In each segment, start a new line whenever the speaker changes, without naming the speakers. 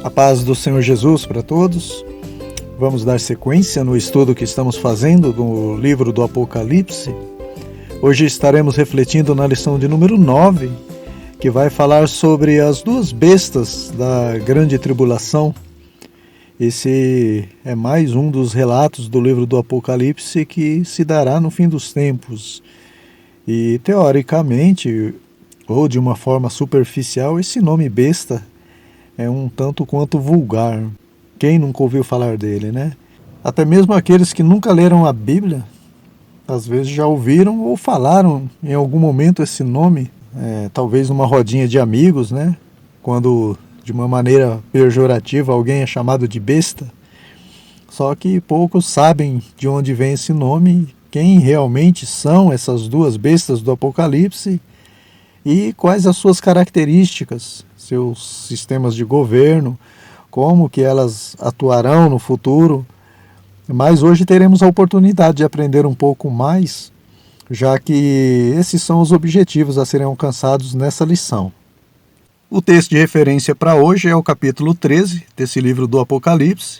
A paz do Senhor Jesus para todos. Vamos dar sequência no estudo que estamos fazendo do livro do Apocalipse. Hoje estaremos refletindo na lição de número 9, que vai falar sobre as duas bestas da grande tribulação. Esse é mais um dos relatos do livro do Apocalipse que se dará no fim dos tempos. E teoricamente, ou de uma forma superficial, esse nome besta é um tanto quanto vulgar. Quem nunca ouviu falar dele, né? Até mesmo aqueles que nunca leram a Bíblia, às vezes já ouviram ou falaram em algum momento esse nome, talvez numa rodinha de amigos, né? Quando, de uma maneira pejorativa, alguém é chamado de besta. Só que poucos sabem de onde vem esse nome, quem realmente são essas duas bestas do Apocalipse e quais as suas características, seus sistemas de governo, como que elas atuarão no futuro. Mas hoje teremos a oportunidade de aprender um pouco mais, já que esses são os objetivos a serem alcançados nessa lição. O texto de referência para hoje é o capítulo 13 desse livro do Apocalipse.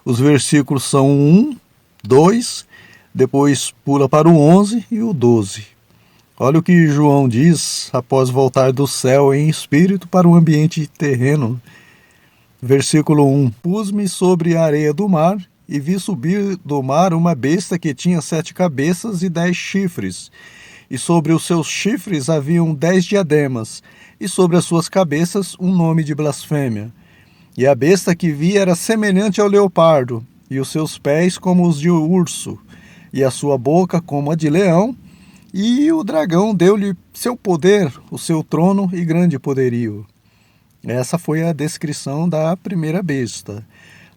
Os versículos são 1, 2, depois pula para o 11 e o 12. Olha o que João diz após voltar do céu em espírito para o ambiente terreno. Versículo 1. Pus-me sobre a areia do mar e vi subir do mar uma besta que tinha 7 cabeças e 10 chifres. E sobre os seus chifres haviam 10 diademas, e sobre as suas cabeças um nome de blasfêmia. E a besta que vi era semelhante ao leopardo, e os seus pés como os de urso, e a sua boca como a de leão. E o dragão deu-lhe seu poder, o seu trono e grande poderio. Essa foi a descrição da primeira besta.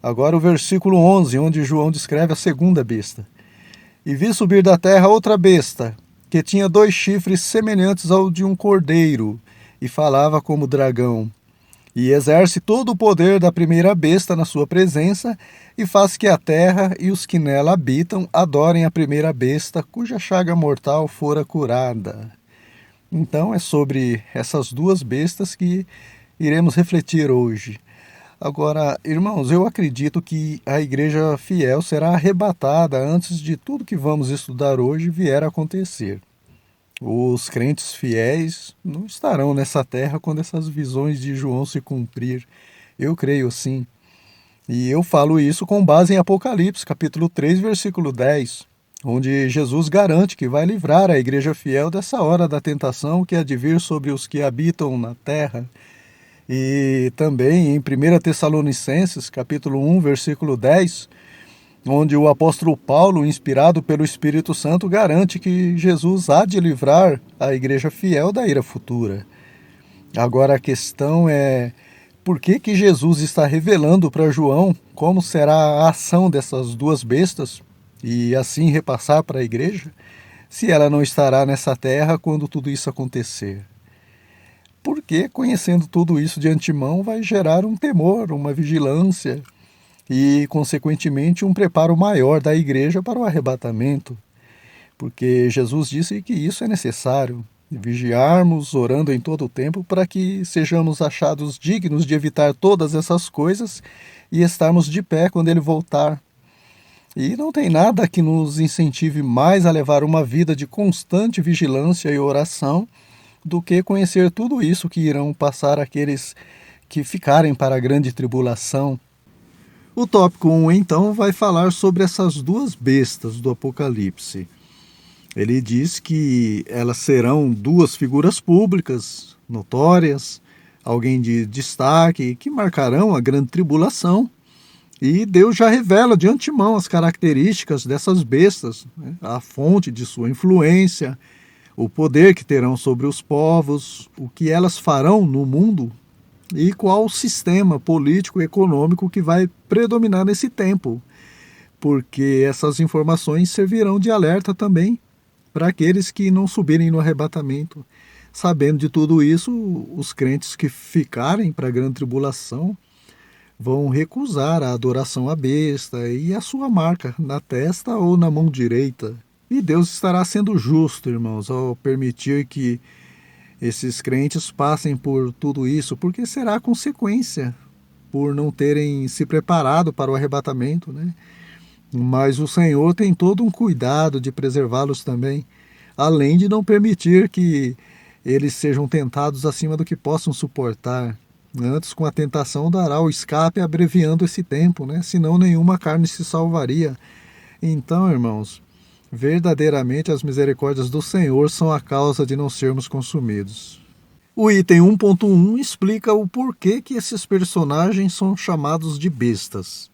Agora o versículo 11, onde João descreve a segunda besta. E vi subir da terra outra besta, que tinha 2 chifres semelhantes ao de um cordeiro, e falava como dragão. E exerce todo o poder da primeira besta na sua presença, e faz que a terra e os que nela habitam adorem a primeira besta, cuja chaga mortal fora curada. Então é sobre essas duas bestas que iremos refletir hoje. Agora, irmãos, eu acredito que a igreja fiel será arrebatada antes de tudo que vamos estudar hoje vier a acontecer. Os crentes fiéis não estarão nessa terra quando essas visões de João se cumprir. Eu creio sim. E eu falo isso com base em Apocalipse, capítulo 3, versículo 10, onde Jesus garante que vai livrar a igreja fiel dessa hora da tentação que há de vir sobre os que habitam na terra. E também em 1 Tessalonicenses, capítulo 1, versículo 10, onde o apóstolo Paulo, inspirado pelo Espírito Santo, garante que Jesus há de livrar a igreja fiel da ira futura. Agora a questão é, por que Jesus está revelando para João como será a ação dessas duas bestas e assim repassar para a igreja, se ela não estará nessa terra quando tudo isso acontecer? Porque, conhecendo tudo isso de antemão, vai gerar um temor, uma vigilância e, consequentemente, um preparo maior da igreja para o arrebatamento. Porque Jesus disse que isso é necessário, vigiarmos, orando em todo o tempo, para que sejamos achados dignos de evitar todas essas coisas e estarmos de pé quando Ele voltar. E não tem nada que nos incentive mais a levar uma vida de constante vigilância e oração do que conhecer tudo isso que irão passar aqueles que ficarem para a grande tribulação. O tópico 1, então, vai falar sobre essas duas bestas do Apocalipse. Ele diz que elas serão duas figuras públicas, notórias, alguém de destaque, que marcarão a grande tribulação. E Deus já revela de antemão as características dessas bestas, né? A fonte de sua influência, o poder que terão sobre os povos, o que elas farão no mundo e qual o sistema político e econômico que vai predominar nesse tempo, porque essas informações servirão de alerta também para aqueles que não subirem no arrebatamento. Sabendo de tudo isso, os crentes que ficarem para a grande tribulação vão recusar a adoração à besta e a sua marca na testa ou na mão direita. E Deus estará sendo justo, irmãos, ao permitir que esses crentes passem por tudo isso, porque será a consequência por não terem se preparado para o arrebatamento, né? Mas o Senhor tem todo um cuidado de preservá-los também, além de não permitir que eles sejam tentados acima do que possam suportar. Antes, com a tentação, dará o escape abreviando esse tempo, né? Senão nenhuma carne se salvaria. Então, irmãos, verdadeiramente as misericórdias do Senhor são a causa de não sermos consumidos. O item 1.1 explica o porquê que esses personagens são chamados de bestas.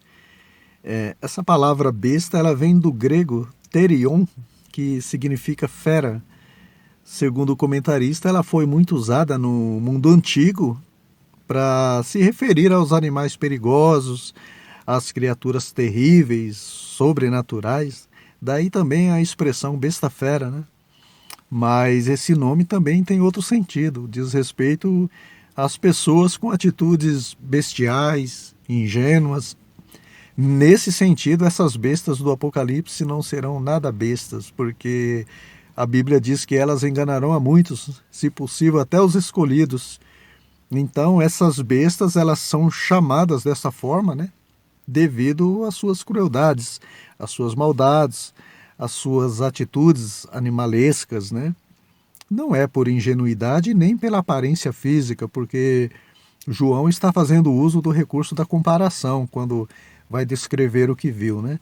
Essa palavra besta ela vem do grego therion, que significa fera. Segundo o comentarista, ela foi muito usada no mundo antigo para se referir aos animais perigosos, às criaturas terríveis, sobrenaturais. Daí também a expressão besta fera, né? Mas esse nome também tem outro sentido, diz respeito às pessoas com atitudes bestiais, ingênuas. Nesse sentido, essas bestas do Apocalipse não serão nada bestas, porque a Bíblia diz que elas enganarão a muitos, se possível até os escolhidos. Então, essas bestas elas são chamadas dessa forma, né? Devido às suas crueldades, às suas maldades, às suas atitudes animalescas, né? Não é por ingenuidade nem pela aparência física, porque João está fazendo uso do recurso da comparação quando vai descrever o que viu, né?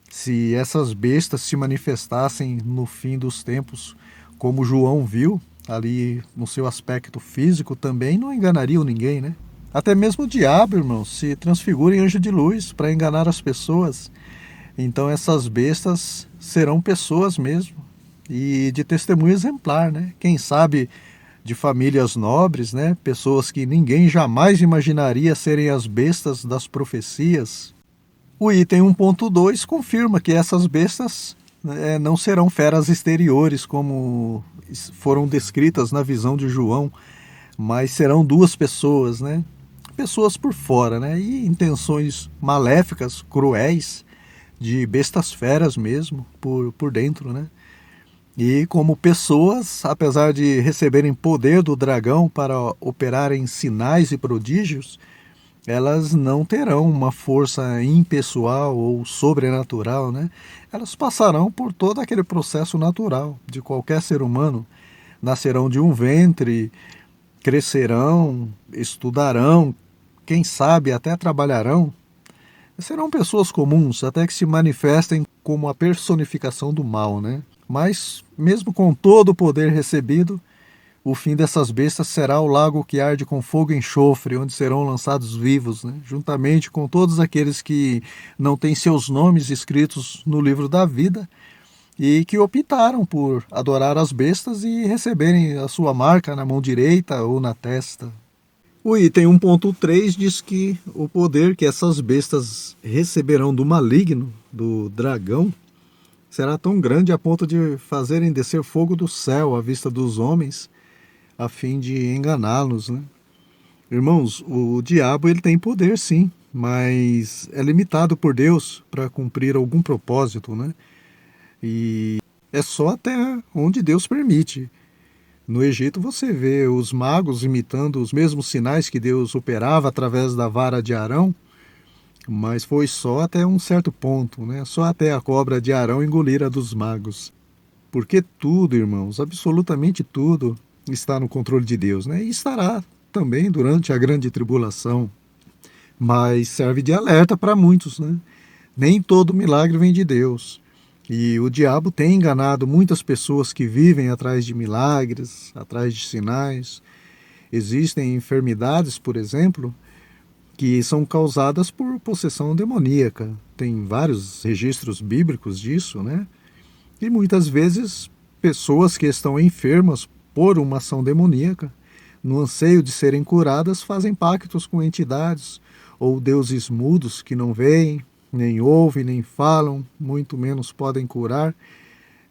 Se essas bestas se manifestassem no fim dos tempos como João viu, ali no seu aspecto físico, também não enganariam ninguém, né? Até mesmo o diabo, irmãos, se transfigura em anjo de luz para enganar as pessoas. Então essas bestas serão pessoas mesmo, e de testemunho exemplar, né? Quem sabe de famílias nobres, né? Pessoas que ninguém jamais imaginaria serem as bestas das profecias. O item 1.2 confirma que essas bestas não serão feras exteriores como foram descritas na visão de João, mas serão duas pessoas, né? Pessoas por fora, né? E intenções maléficas, cruéis, de bestas feras mesmo, por dentro, né? E como pessoas, apesar de receberem poder do dragão para operarem sinais e prodígios, elas não terão uma força impessoal ou sobrenatural, né? Elas passarão por todo aquele processo natural de qualquer ser humano. Nascerão de um ventre, crescerão, estudarão, quem sabe até trabalharão. Serão pessoas comuns, até que se manifestem como a personificação do mal, né? Mas, mesmo com todo o poder recebido, o fim dessas bestas será o lago que arde com fogo e enxofre, onde serão lançados vivos, né? Juntamente com todos aqueles que não têm seus nomes escritos no livro da vida e que optaram por adorar as bestas e receberem a sua marca na mão direita ou na testa. O item 1.3 diz que o poder que essas bestas receberão do maligno, do dragão, será tão grande a ponto de fazerem descer fogo do céu à vista dos homens, a fim de enganá-los, né? Irmãos, o diabo ele tem poder sim, mas é limitado por Deus para cumprir algum propósito, né? E é só até onde Deus permite. No Egito você vê os magos imitando os mesmos sinais que Deus operava através da vara de Arão, mas foi só até um certo ponto, né? Só até a cobra de Arão engolir a dos magos. Porque tudo, irmãos, absolutamente tudo, está no controle de Deus, né? E estará também durante a grande tribulação. Mas serve de alerta para muitos, né? Nem todo milagre vem de Deus. E o diabo tem enganado muitas pessoas que vivem atrás de milagres, atrás de sinais. Existem enfermidades, por exemplo, que são causadas por possessão demoníaca. Tem vários registros bíblicos disso, né? E muitas vezes pessoas que estão enfermas por uma ação demoníaca, no anseio de serem curadas, fazem pactos com entidades ou deuses mudos que não veem, nem ouvem, nem falam, muito menos podem curar.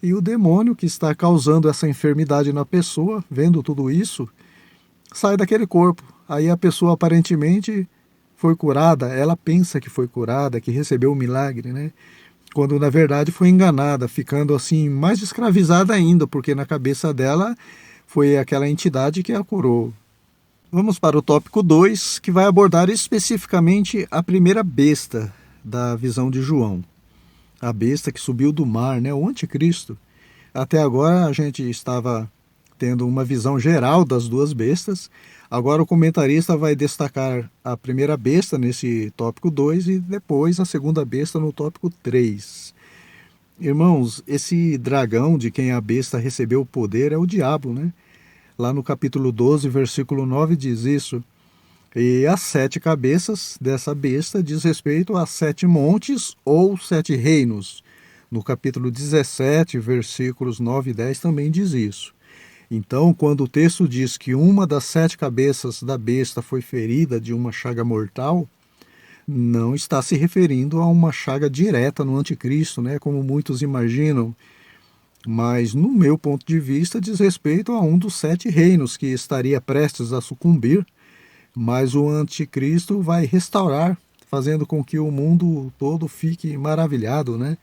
E o demônio que está causando essa enfermidade na pessoa, vendo tudo isso, sai daquele corpo. Aí a pessoa aparentemente foi curada, ela pensa que foi curada, que recebeu o milagre, né? Quando na verdade foi enganada, ficando assim mais escravizada ainda, porque na cabeça dela foi aquela entidade que a curou. Vamos para o tópico 2, que vai abordar especificamente a primeira besta da visão de João. A besta que subiu do mar, né? O anticristo. Até agora a gente estava tendo uma visão geral das duas bestas. Agora o comentarista vai destacar a primeira besta nesse tópico 2 e depois a segunda besta no tópico 3. Irmãos, esse dragão de quem a besta recebeu o poder é o diabo, né? Lá no capítulo 12, versículo 9 diz isso. E as 7 cabeças dessa besta diz respeito a 7 montes ou 7 reinos. No capítulo 17, versículos 9 e 10 também diz isso. Então, quando o texto diz que uma das 7 cabeças da besta foi ferida de uma chaga mortal, não está se referindo a uma chaga direta no anticristo, né, como muitos imaginam, mas, no meu ponto de vista, diz respeito a um dos 7 reinos que estaria prestes a sucumbir, mas o anticristo vai restaurar, fazendo com que o mundo todo fique maravilhado, né?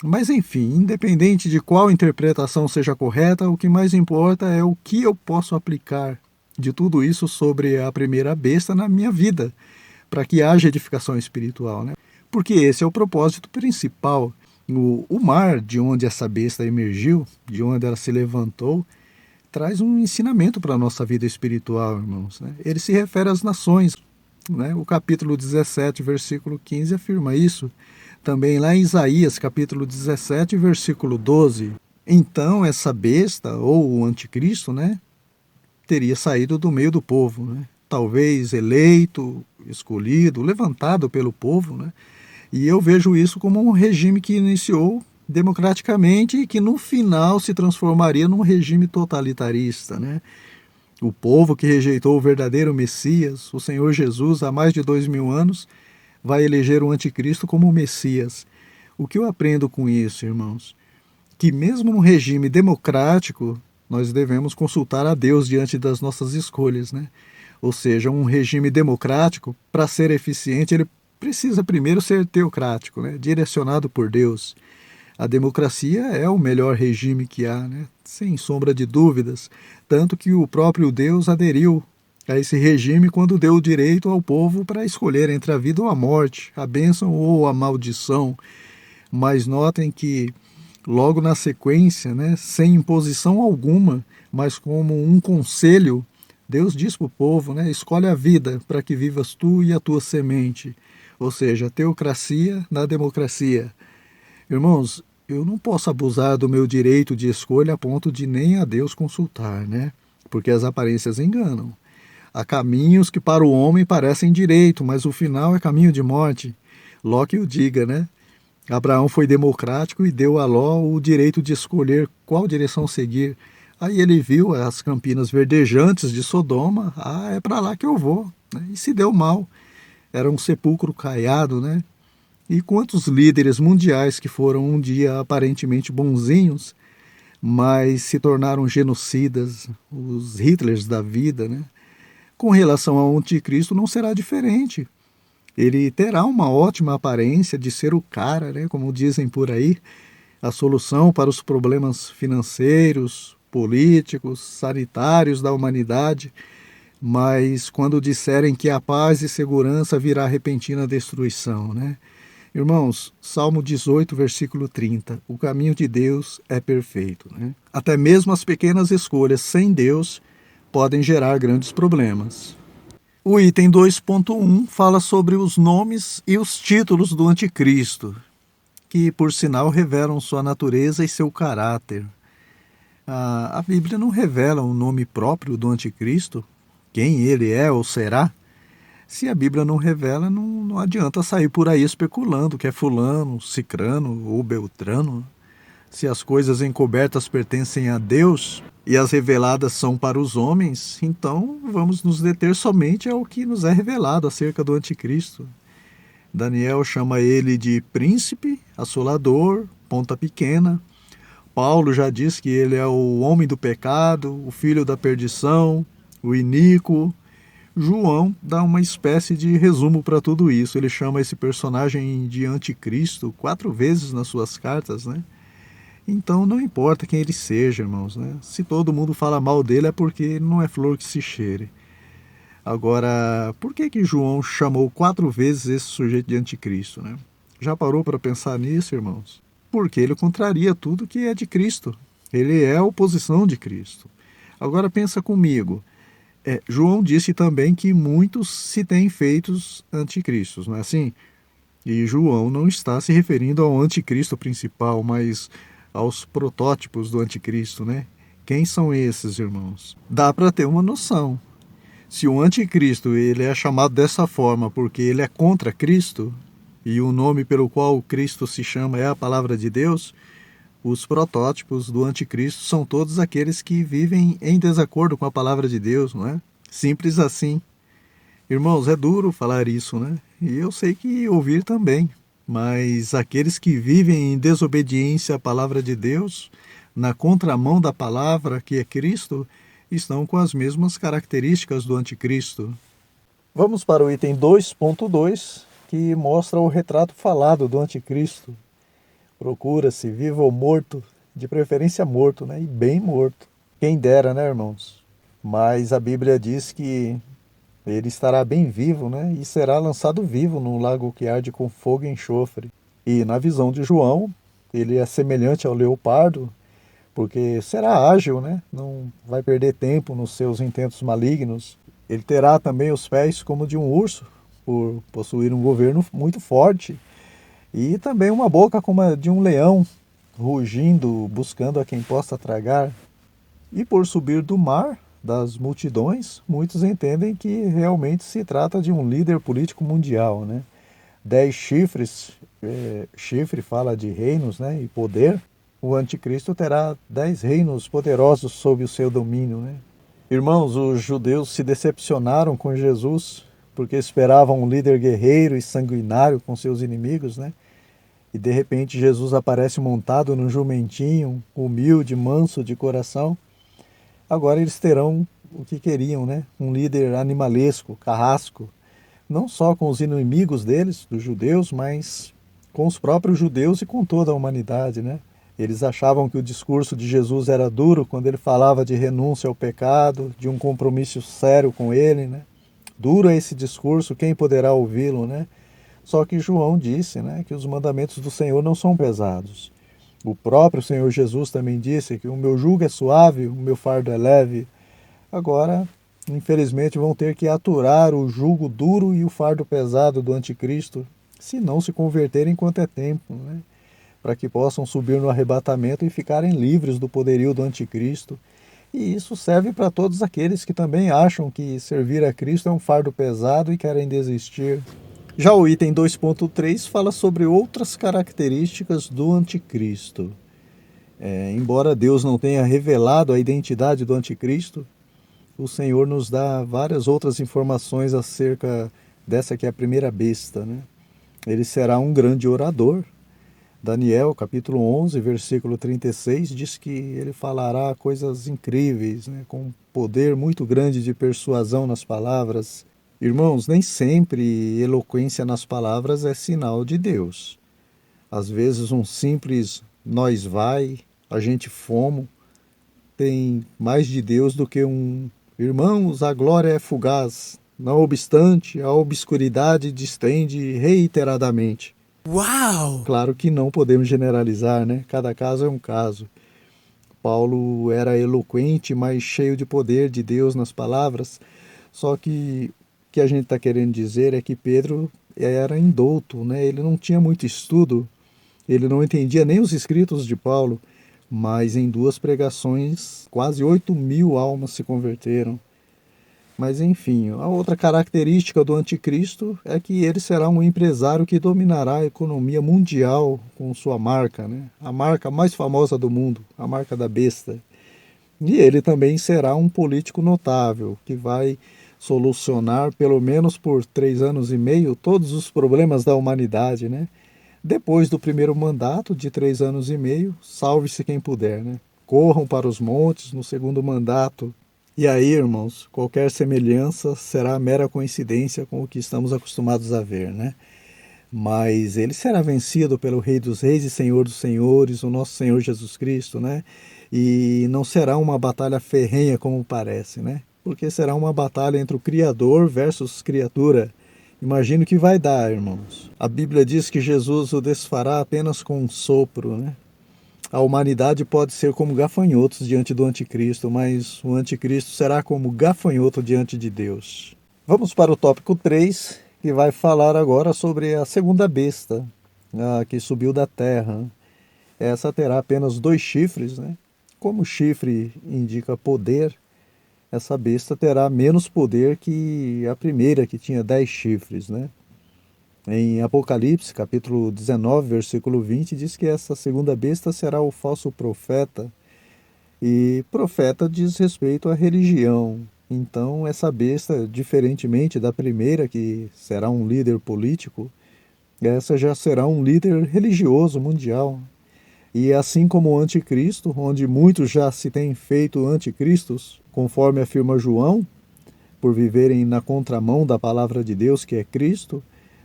Mas, enfim, independente de qual interpretação seja correta, o que mais importa é o que eu posso aplicar de tudo isso sobre a primeira besta na minha vida, para que haja edificação espiritual, né? Porque esse é o propósito principal. O mar de onde essa besta emergiu, de onde ela se levantou, traz um ensinamento para a nossa vida espiritual, irmãos, né? Ele se refere às nações, né? O capítulo 17, versículo 15 afirma isso. Também lá em Isaías, capítulo 17, versículo 12. Então essa besta, ou o anticristo, né, teria saído do meio do povo, né? Talvez eleito, escolhido, levantado pelo povo, né? E eu vejo isso como um regime que iniciou democraticamente e que no final se transformaria num regime totalitarista, né? O povo que rejeitou o verdadeiro Messias, o Senhor Jesus, há mais de 2000 anos, vai eleger o anticristo como o Messias. O que eu aprendo com isso, irmãos? Que mesmo num regime democrático, nós devemos consultar a Deus diante das nossas escolhas, né? Ou seja, um regime democrático, para ser eficiente, ele precisa primeiro ser teocrático, né? Direcionado por Deus. A democracia é o melhor regime que há, né? Sem sombra de dúvidas, tanto que o próprio Deus aderiu a esse regime quando deu o direito ao povo para escolher entre a vida ou a morte, a bênção ou a maldição. Mas notem que logo na sequência, né, sem imposição alguma, mas como um conselho, Deus diz para o povo, né, escolhe a vida para que vivas tu e a tua semente. Ou seja, teocracia na democracia. Irmãos, eu não posso abusar do meu direito de escolha a ponto de nem a Deus consultar, né? Porque as aparências enganam. Há caminhos que para o homem parecem direito, mas o final é caminho de morte. Ló que o diga, né? Abraão foi democrático e deu a Ló o direito de escolher qual direção seguir. Aí ele viu as campinas verdejantes de Sodoma, é para lá que eu vou, né? E se deu mal. Era um sepulcro caiado, né? E quantos líderes mundiais que foram um dia aparentemente bonzinhos, mas se tornaram genocidas, os Hitlers da vida, né? Com relação ao anticristo não será diferente. Ele terá uma ótima aparência de ser o cara, né? Como dizem por aí, a solução para os problemas financeiros, políticos, sanitários da humanidade. Mas quando disserem que a paz e segurança virá repentina destruição, né? Irmãos, Salmo 18, versículo 30, o caminho de Deus é perfeito, né? Até mesmo as pequenas escolhas sem Deus podem gerar grandes problemas. O item 2.1 fala sobre os nomes e os títulos do anticristo, que por sinal revelam sua natureza e seu caráter. A Bíblia não revela o nome próprio do anticristo, quem ele é ou será. Se a Bíblia não revela, não adianta sair por aí especulando que é fulano, cicrano ou beltrano. Se as coisas encobertas pertencem a Deus e as reveladas são para os homens, então vamos nos deter somente ao que nos é revelado acerca do anticristo. Daniel chama ele de príncipe, assolador, ponta pequena. Paulo já diz que ele é o homem do pecado, o filho da perdição, o iníquo. João dá uma espécie de resumo para tudo isso. Ele chama esse personagem de anticristo 4 vezes nas suas cartas, né? Então não importa quem ele seja, irmãos, né? Se todo mundo fala mal dele é porque não é flor que se cheire. Agora, por que que João chamou 4 vezes esse sujeito de anticristo, né? Já parou para pensar nisso, irmãos? Porque ele contraria tudo que é de Cristo. Ele é a oposição de Cristo. Agora pensa comigo. João disse também que muitos se têm feitos anticristos, não é assim? E João não está se referindo ao anticristo principal, mas aos protótipos do anticristo, né? Quem são esses, irmãos? Dá para ter uma noção. Se o anticristo ele é chamado dessa forma porque ele é contra Cristo, e o nome pelo qual Cristo se chama é a palavra de Deus, os protótipos do anticristo são todos aqueles que vivem em desacordo com a palavra de Deus, não é? Simples assim. Irmãos, é duro falar isso, né? E eu sei que ouvir também. Mas aqueles que vivem em desobediência à palavra de Deus, na contramão da palavra que é Cristo, estão com as mesmas características do anticristo. Vamos para o item 2.2, que mostra o retrato falado do anticristo. Procura-se vivo ou morto, de preferência morto, né? E bem morto. Quem dera, né, irmãos? Mas a Bíblia diz que ele estará bem vivo, né? E será lançado vivo num lago que arde com fogo e enxofre. E na visão de João, ele é semelhante ao leopardo, porque será ágil, né? Não vai perder tempo nos seus intentos malignos. Ele terá também os pés como de um urso, por possuir um governo muito forte. E também uma boca como a de um leão, rugindo, buscando a quem possa tragar. E por subir do mar, das multidões, muitos entendem que realmente se trata de um líder político mundial, né? 10 chifres, chifre fala de reinos, né? E poder. O anticristo terá 10 reinos poderosos sob o seu domínio, né? Irmãos, os judeus se decepcionaram com Jesus porque esperavam um líder guerreiro e sanguinário com seus inimigos, né? E de repente Jesus aparece montado num jumentinho, humilde, manso de coração. Agora eles terão o que queriam, né? Um líder animalesco, carrasco, não só com os inimigos deles, dos judeus, mas com os próprios judeus e com toda a humanidade, né? Eles achavam que o discurso de Jesus era duro quando ele falava de renúncia ao pecado, de um compromisso sério com ele, né? Duro é esse discurso, quem poderá ouvi-lo, né? Só que João disse, né, que os mandamentos do Senhor não são pesados. O próprio Senhor Jesus também disse que o meu jugo é suave, o meu fardo é leve. Agora, infelizmente, vão ter que aturar o jugo duro e o fardo pesado do anticristo, se não se converterem enquanto é tempo, né? Para que possam subir no arrebatamento e ficarem livres do poderio do anticristo. E isso serve para todos aqueles que também acham que servir a Cristo é um fardo pesado e querem desistir. Já o item 2.3 fala sobre outras características do anticristo. Embora Deus não tenha revelado a identidade do anticristo, o Senhor nos dá várias outras informações acerca dessa que é a primeira besta, né? Ele será um grande orador. Daniel, capítulo 11, versículo 36, diz que ele falará coisas incríveis, né, com poder muito grande de persuasão nas palavras. Irmãos, nem sempre eloquência nas palavras é sinal de Deus. Às vezes um simples nós vai, a gente fomos, tem mais de Deus do que um irmãos, a glória é fugaz, não obstante, a obscuridade distende reiteradamente.
Uau!
Claro que não podemos generalizar, né? Cada caso é um caso. Paulo era eloquente, mas cheio de poder de Deus nas palavras. Só que o que a gente está querendo dizer é que Pedro era indouto, né? Ele não tinha muito estudo, ele não entendia nem os escritos de Paulo, mas em 2 pregações, quase 8.000 almas se converteram. Mas enfim, a outra característica do anticristo é que ele será um empresário que dominará a economia mundial com sua marca, né? A marca mais famosa do mundo, a marca da besta. E ele também será um político notável, que vai solucionar, pelo menos por 3 anos e meio, todos os problemas da humanidade, né? Depois do primeiro mandato, de 3 anos e meio, salve-se quem puder, né? Corram para os montes no segundo mandato. E aí, irmãos, qualquer semelhança será mera coincidência com o que estamos acostumados a ver, né? Mas ele será vencido pelo Rei dos Reis e Senhor dos Senhores, o nosso Senhor Jesus Cristo, né? E não será uma batalha ferrenha como parece, né? porque será uma batalha entre o Criador versus criatura. Imagino que vai dar, irmãos. A Bíblia diz que Jesus o desfará apenas com um sopro, né? A humanidade pode ser como gafanhotos diante do anticristo, mas o anticristo será como gafanhoto diante de Deus. Vamos para o tópico 3, que vai falar agora sobre a segunda besta, que subiu da terra. Essa terá apenas 2 chifres, né? Como o chifre indica poder, essa besta terá menos poder que a primeira, que tinha 10 chifres, né? Em Apocalipse, capítulo 19, versículo 20, diz que essa segunda besta será o falso profeta. E profeta diz respeito à religião. Então, essa besta, diferentemente da primeira, que será um líder político, essa já será um líder religioso mundial. E assim como o anticristo, onde muitos já se têm feito anticristos, conforme afirma João, por viverem na contramão da palavra de Deus, que é Cristo,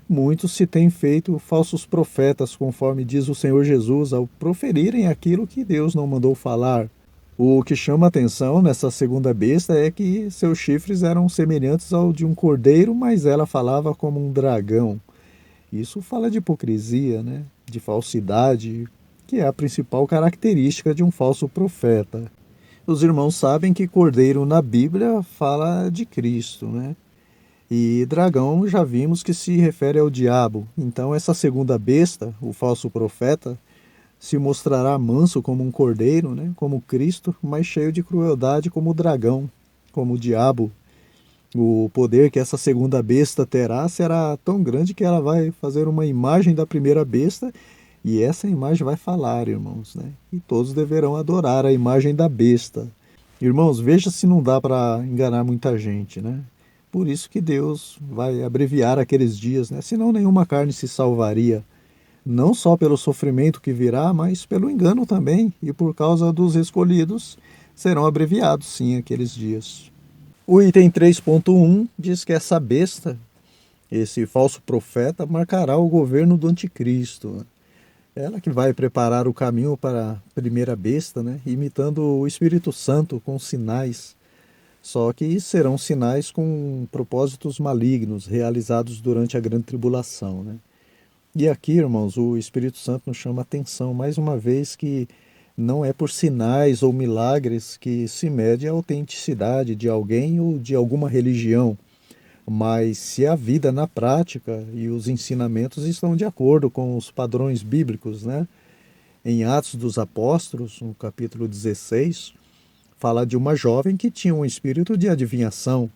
muitos se têm feito falsos profetas, conforme diz o Senhor Jesus, ao proferirem aquilo que Deus não mandou falar. O que chama atenção nessa segunda besta é que seus chifres eram semelhantes ao de um cordeiro, mas ela falava como um dragão. Isso fala de hipocrisia, né? De falsidade, que é a principal característica de um falso profeta. Os irmãos sabem que cordeiro na Bíblia fala de Cristo, né? E dragão já vimos que se refere ao diabo. Então essa segunda besta, o falso profeta, se mostrará manso como um cordeiro, né? Como Cristo, mas cheio de crueldade como o dragão, como o diabo. O poder que essa segunda besta terá será tão grande que ela vai fazer uma imagem da primeira besta e essa imagem vai falar, irmãos, né? E todos deverão adorar a imagem da besta. Irmãos, veja se não dá para enganar muita gente, né? Por isso que Deus vai abreviar aqueles dias, né? Senão nenhuma carne se salvaria. Não só pelo sofrimento que virá, mas pelo engano também. E por causa dos escolhidos, serão abreviados, sim, aqueles dias. O item 3.1 diz que essa besta, esse falso profeta, marcará o governo do anticristo. Ela que vai preparar o caminho para a primeira besta, né? Imitando o Espírito Santo com sinais. Só que serão sinais com propósitos malignos, realizados durante a grande tribulação, né? E aqui, irmãos, o Espírito Santo nos chama a atenção, mais uma vez, que não é por sinais ou milagres que se mede a autenticidade de alguém ou de alguma religião, mas se a vida na prática e os ensinamentos estão de acordo com os padrões bíblicos, né? Em Atos dos Apóstolos, no capítulo 16, fala de uma jovem que tinha um espírito de adivinhação.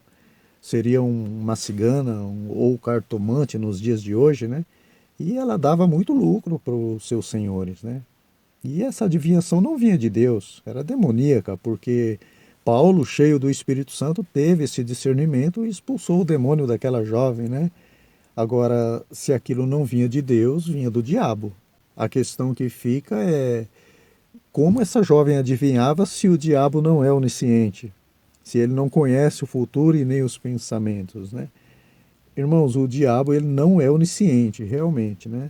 Seria uma cigana ou cartomante nos dias de hoje, né? E ela dava muito lucro para os seus senhores, né? E essa adivinhação não vinha de Deus, era demoníaca, porque Paulo, cheio do Espírito Santo, teve esse discernimento e expulsou o demônio daquela jovem, né? Agora, se aquilo não vinha de Deus, vinha do diabo. A questão que fica é como essa jovem adivinhava se o diabo não é onisciente, se ele não conhece o futuro e nem os pensamentos, né? Irmãos, o diabo ele não é onisciente, realmente, né?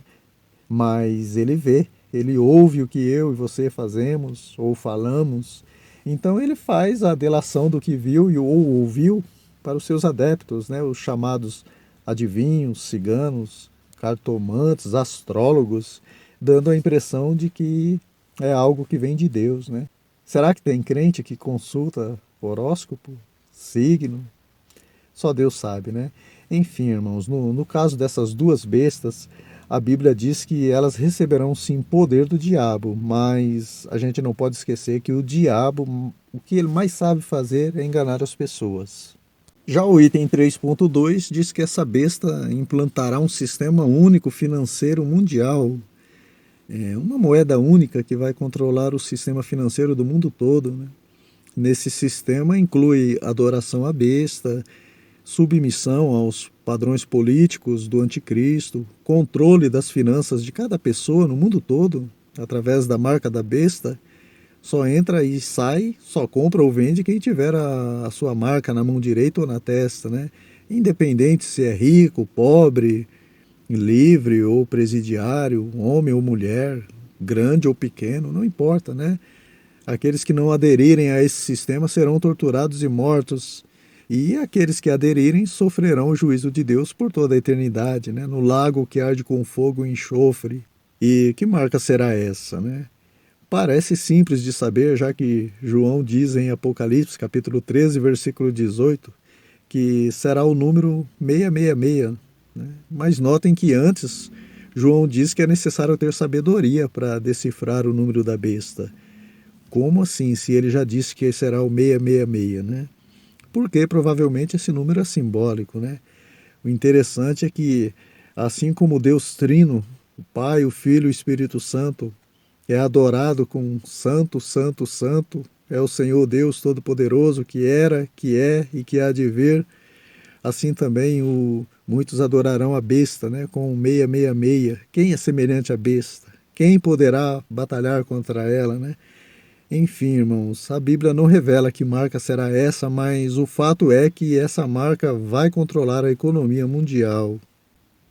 Mas ele vê, ele ouve o que eu e você fazemos ou falamos. Então ele faz a delação do que viu ou ouviu para os seus adeptos, né? Os chamados adivinhos, ciganos, cartomantes, astrólogos, dando a impressão de que é algo que vem de Deus, né? Será que tem crente que consulta horóscopo, signo? Só Deus sabe, né? Enfim, irmãos, no caso dessas duas bestas, a Bíblia diz que elas receberão sim poder do diabo, mas a gente não pode esquecer que o diabo, o que ele mais sabe fazer é enganar as pessoas. Já o item 3.2 diz que essa besta implantará um sistema único financeiro mundial. É uma moeda única que vai controlar o sistema financeiro do mundo todo, né? Nesse sistema inclui adoração à besta, submissão aos padrões políticos do anticristo, controle das finanças de cada pessoa no mundo todo, através da marca da besta. Só entra e sai, só compra ou vende quem tiver a sua marca na mão direita ou na testa, né? Independente se é rico, pobre, livre ou presidiário, homem ou mulher, grande ou pequeno, não importa, né? Aqueles que não aderirem a esse sistema serão torturados e mortos. E aqueles que aderirem sofrerão o juízo de Deus por toda a eternidade, né? No lago que arde com fogo e enxofre. E que marca será essa, né? Parece simples de saber, já que João diz em Apocalipse, capítulo 13, versículo 18, que será o número 666. Né? Mas notem que antes João diz que é necessário ter sabedoria para decifrar o número da besta. Como assim, se ele já disse que será o 666, né? Porque provavelmente esse número é simbólico, né? O interessante é que, assim como Deus Trino, o Pai, o Filho e o Espírito Santo, é adorado com Santo, Santo, Santo, é o Senhor Deus Todo-Poderoso, que era, que é e que há de vir, assim também muitos adorarão a besta, né, com 666. Quem é semelhante à besta? Quem poderá batalhar contra ela, né? Enfim, irmãos, a Bíblia não revela que marca será essa, mas o fato é que essa marca vai controlar a economia mundial.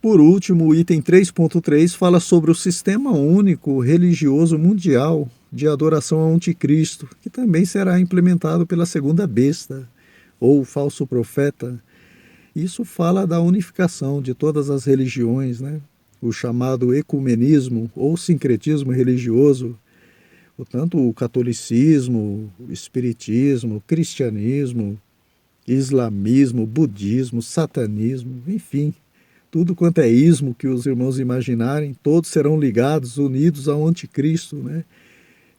Por último, o item 3.3 fala sobre o sistema único religioso mundial de adoração ao anticristo, que também será implementado pela segunda besta, ou falso profeta. Isso fala da unificação de todas as religiões, né? O chamado ecumenismo ou sincretismo religioso, tanto o catolicismo, o espiritismo, o cristianismo, islamismo, budismo, satanismo, enfim, tudo quanto é ismo que os irmãos imaginarem, todos serão ligados, unidos ao anticristo, né?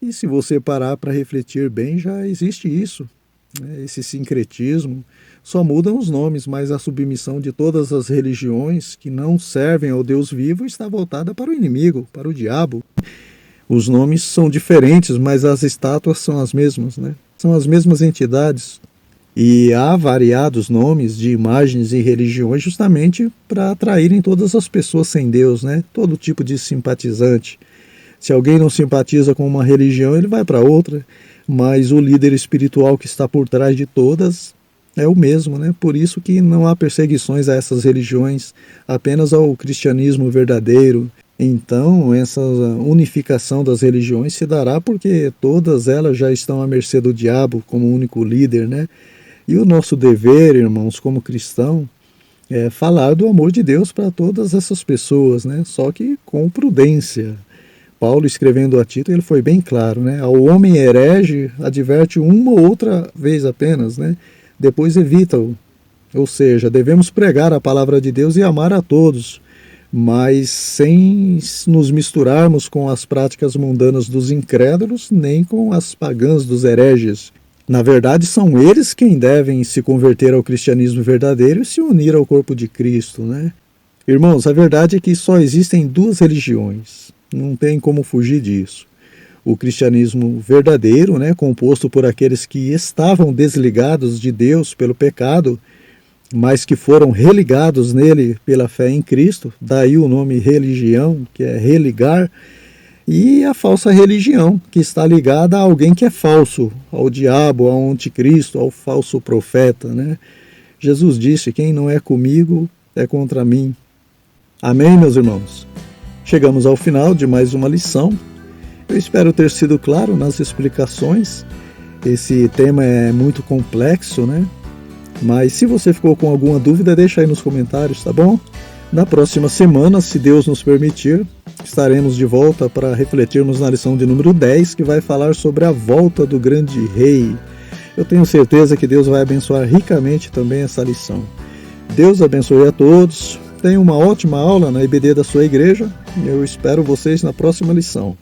E se você parar para refletir bem, já existe isso, né? Esse sincretismo, só mudam os nomes, mas a submissão de todas as religiões que não servem ao Deus vivo está voltada para o inimigo, para o diabo. Os nomes são diferentes, mas as estátuas são as mesmas, né? São as mesmas entidades. E há variados nomes de imagens e religiões justamente para atraírem todas as pessoas sem Deus, né? Todo tipo de simpatizante. Se alguém não simpatiza com uma religião, ele vai para outra, mas o líder espiritual que está por trás de todas é o mesmo, né? Por isso que não há perseguições a essas religiões, apenas ao cristianismo verdadeiro. Então, essa unificação das religiões se dará porque todas elas já estão à mercê do diabo como único líder, né? E o nosso dever, irmãos, como cristão, é falar do amor de Deus para todas essas pessoas, né? Só que com prudência. Paulo, escrevendo a Tito, ele foi bem claro, né? Ao homem herege, adverte uma ou outra vez apenas, né? Depois evita-o. Ou seja, devemos pregar a palavra de Deus e amar a todos, mas sem nos misturarmos com as práticas mundanas dos incrédulos, nem com as pagãs dos hereges. Na verdade, são eles quem devem se converter ao cristianismo verdadeiro e se unir ao corpo de Cristo, né? Irmãos, a verdade é que só existem duas religiões, não tem como fugir disso. O cristianismo verdadeiro, né, composto por aqueles que estavam desligados de Deus pelo pecado, mas que foram religados nele pela fé em Cristo, daí o nome religião, que é religar, e a falsa religião, que está ligada a alguém que é falso, ao diabo, ao anticristo, ao falso profeta, né? Jesus disse, quem não é comigo é contra mim. Amém, meus irmãos? Chegamos ao final de mais uma lição. Eu espero ter sido claro nas explicações. Esse tema é muito complexo, né? Mas se você ficou com alguma dúvida, deixa aí nos comentários, tá bom? Na próxima semana, se Deus nos permitir, estaremos de volta para refletirmos na lição de número 10, que vai falar sobre a volta do grande rei. Eu tenho certeza que Deus vai abençoar ricamente também essa lição. Deus abençoe a todos. Tenha uma ótima aula na IBD da sua igreja. Eu espero vocês na próxima lição.